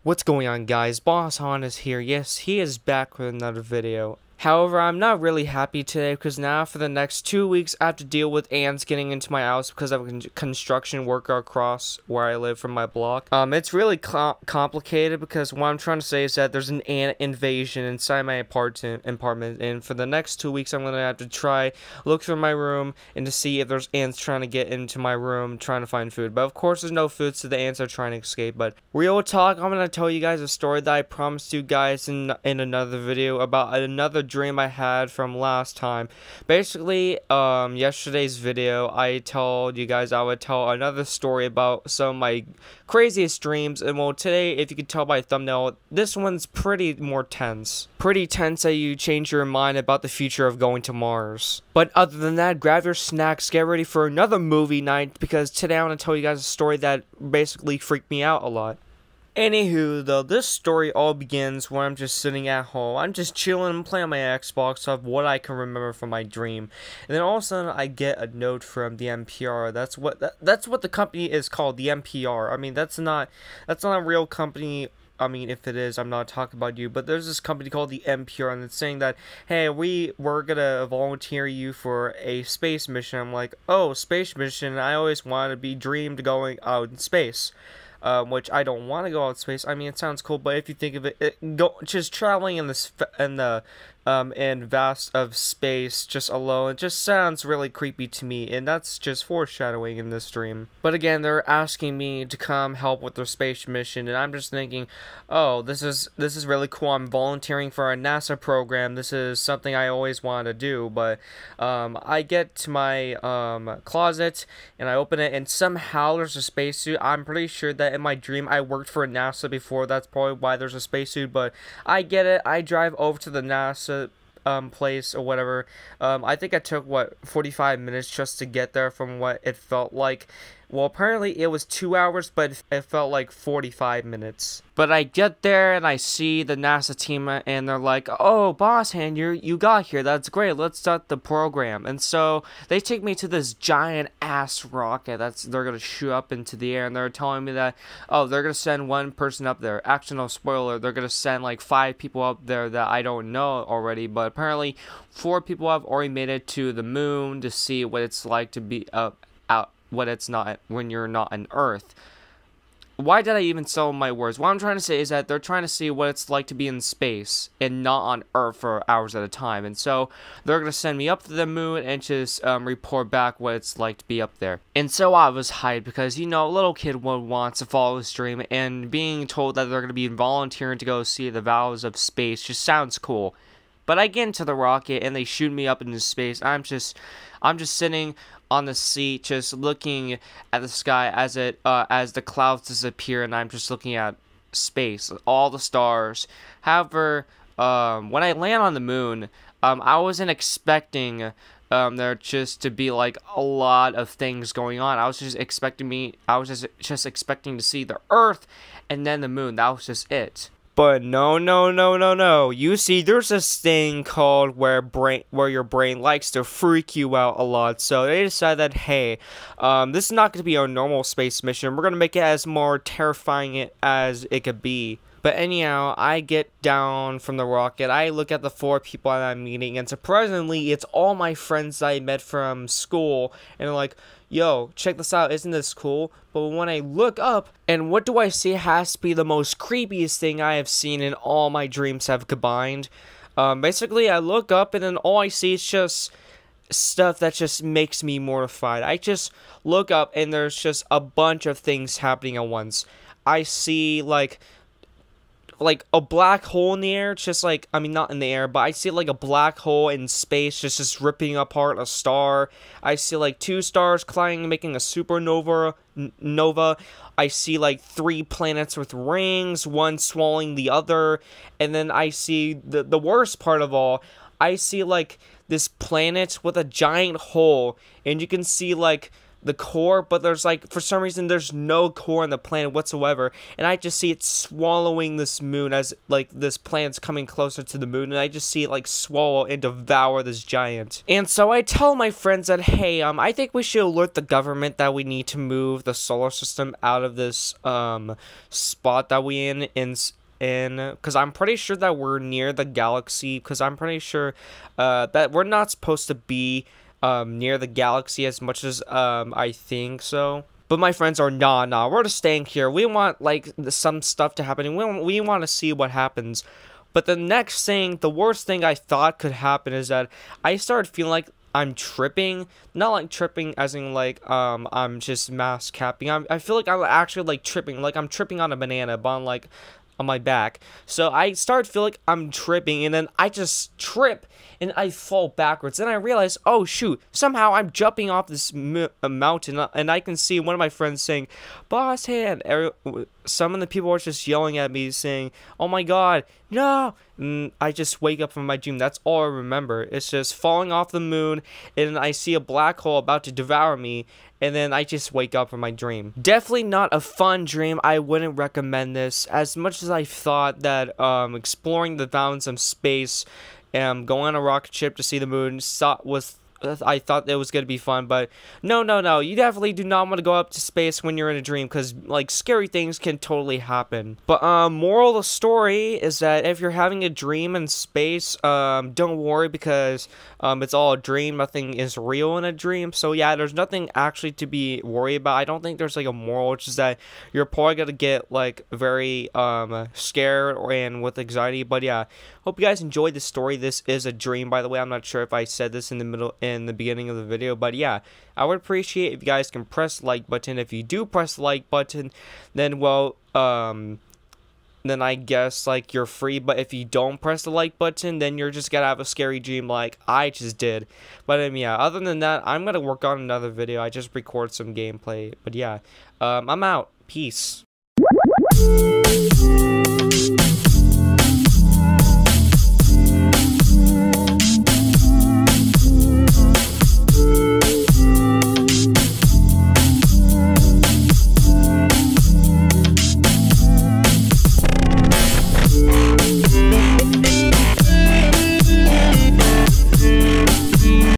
What's going on, guys? Boss Han is here. Yes, he is back with another video. However, I'm not really happy today because now for the next 2 weeks I have to deal with ants getting into my house because of a construction worker across where I live from my block. It's really complicated because what I'm trying to say is that there's an ant invasion inside my apartment, and for the next 2 weeks I'm gonna have to try look through my room and to see if there's ants trying to get into my room trying to find food. But of course there's no food, so the ants are trying to escape. But real talk, I'm gonna tell you guys a story that I promised you guys in another video about another dream I had from last time. Basically, yesterday's video I told you guys I would tell another story about some of my craziest dreams, and well, today, if you could tell by thumbnail, this one's pretty more tense. Pretty tense that you change your mind about the future of going to Mars. But other than that, grab your snacks, get ready for another movie night, because today I want to tell you guys a story that basically freaked me out a lot. Anywho, though, this story all begins when I'm just sitting at home. I'm just chilling and playing on my Xbox of what I can remember from my dream. And then all of a sudden, I get a note from the NPR. That's what the company is called, the NPR. I mean, that's not a real company. I mean, if it is, I'm not talking about you, but there's this company called the NPR, and it's saying that, hey, we're gonna volunteer you for a space mission. I'm like, oh, space mission, I always wanted to be dreamed going out in space. Which I don't want to go out in space. I mean, it sounds cool, but if you think of it, just traveling in in vast of space just alone, it just sounds really creepy to me, and that's just foreshadowing in this dream. But again, they're asking me to come help with their space mission, and I'm just thinking, oh, this is really cool. I'm volunteering for a NASA program. This is something I always wanted to do. But I get to my closet and I open it, and somehow there's a spacesuit. I'm pretty sure that in my dream I worked for NASA before. That's probably why there's a spacesuit. But I get it. I drive over to the NASA place or whatever. I think I took 45 minutes just to get there from what it felt like. Well, apparently it was 2 hours, but it felt like 45 minutes. But I get there and I see the NASA team, and they're like, "Oh, Boss Hand, you got here. That's great. Let's start the program." And so they take me to this giant ass rocket they're gonna shoot up into the air, and they're telling me that, oh, they're gonna send one person up there. Actually, no spoiler. They're gonna send like 5 people up there that I don't know already, but apparently 4 people have already made it to the moon to see what it's like to be out. What it's not when you're not on Earth. Why did I even sell my words? What I'm trying to say is that they're trying to see what it's like to be in space and not on Earth for hours at a time. And so they're going to send me up to the moon and just report back what it's like to be up there. And so I was hyped because, you know, a little kid wants to follow his dream, and being told that they're going to be volunteering to go see the valleys of space just sounds cool. But I get into the rocket and they shoot me up into space. I'm just sitting on the seat, just looking at the sky as the clouds disappear, and I'm just looking at space, all the stars. However, when I land on the moon, I wasn't expecting there just to be like a lot of things going on. I was just expecting to see the Earth and then the moon. That was just it. But no. You see, there's this thing called where your brain likes to freak you out a lot. So they decided that, hey, this is not going to be a normal space mission. We're going to make it as more terrifying as it could be. But anyhow, I get down from the rocket, I look at the 4 people that I'm meeting, and surprisingly, it's all my friends that I met from school, and they're like, yo, check this out, isn't this cool? But when I look up, and what do I see has to be the most creepiest thing I have seen in all my dreams have combined. Basically, I look up, and then all I see is just stuff that just makes me mortified. I just look up, and there's just a bunch of things happening at once. I see, like a black hole in the air, just like, I mean, not in the air, but I see like a black hole in space just ripping apart a star. I see like 2 stars colliding, making a supernova. I see like 3 planets with rings, one swallowing the other, and then I see the worst part of all. I see like this planet with a giant hole, and you can see like the core, but there's like, for some reason, there's no core on the planet whatsoever, and I just see it swallowing this moon as like this planet's coming closer to the moon, and I just see it like swallow and devour this giant. And so I tell my friends that, hey, I think we should alert the government that we need to move the solar system out of this spot that we in because I'm pretty sure that we're near the galaxy, because I'm pretty sure that we're not supposed to be near the galaxy as much as I think so. But my friends are, nah, we're just staying here. We want like some stuff to happen, and we want to see what happens. But the next thing, the worst thing I thought could happen, is that I started feeling like I'm tripping. Not like tripping as in like I'm just mass capping. I feel like I'm actually like tripping, like I'm tripping on a banana, but on my back. So I start to feel like I'm tripping, and then I just trip and I fall backwards. Then I realize, oh shoot, somehow I'm jumping off this mountain, and I can see one of my friends saying, "Boss hand." Some of the people were just yelling at me saying, "Oh my god, no!" And I just wake up from my dream. That's all I remember. It's just falling off the moon, and I see a black hole about to devour me, and then I just wake up from my dream. Definitely not a fun dream. I wouldn't recommend this. As much as I thought that exploring the bounds of space and going on a rocket ship to see the moon I thought it was going to be fun, but no, you definitely do not want to go up to space when you're in a dream, because like scary things can totally happen. But moral of the story is that if you're having a dream in space, don't worry, because it's all a dream. Nothing is real in a dream. So yeah, there's nothing actually to be worried about. I don't think there's like a moral, which is that you're probably gonna get like very scared and with anxiety. But yeah, hope you guys enjoyed this story. This is a dream, by the way. I'm not sure if I said this in the beginning of the video, but yeah, I would appreciate if you guys can press the like button. If you do press the like button, then well, then I guess like you're free. But if you don't press the like button, then you're just gonna have a scary dream like I just did. But yeah, other than that, I'm gonna work on another video. I just record some gameplay. But yeah, I'm out. Peace.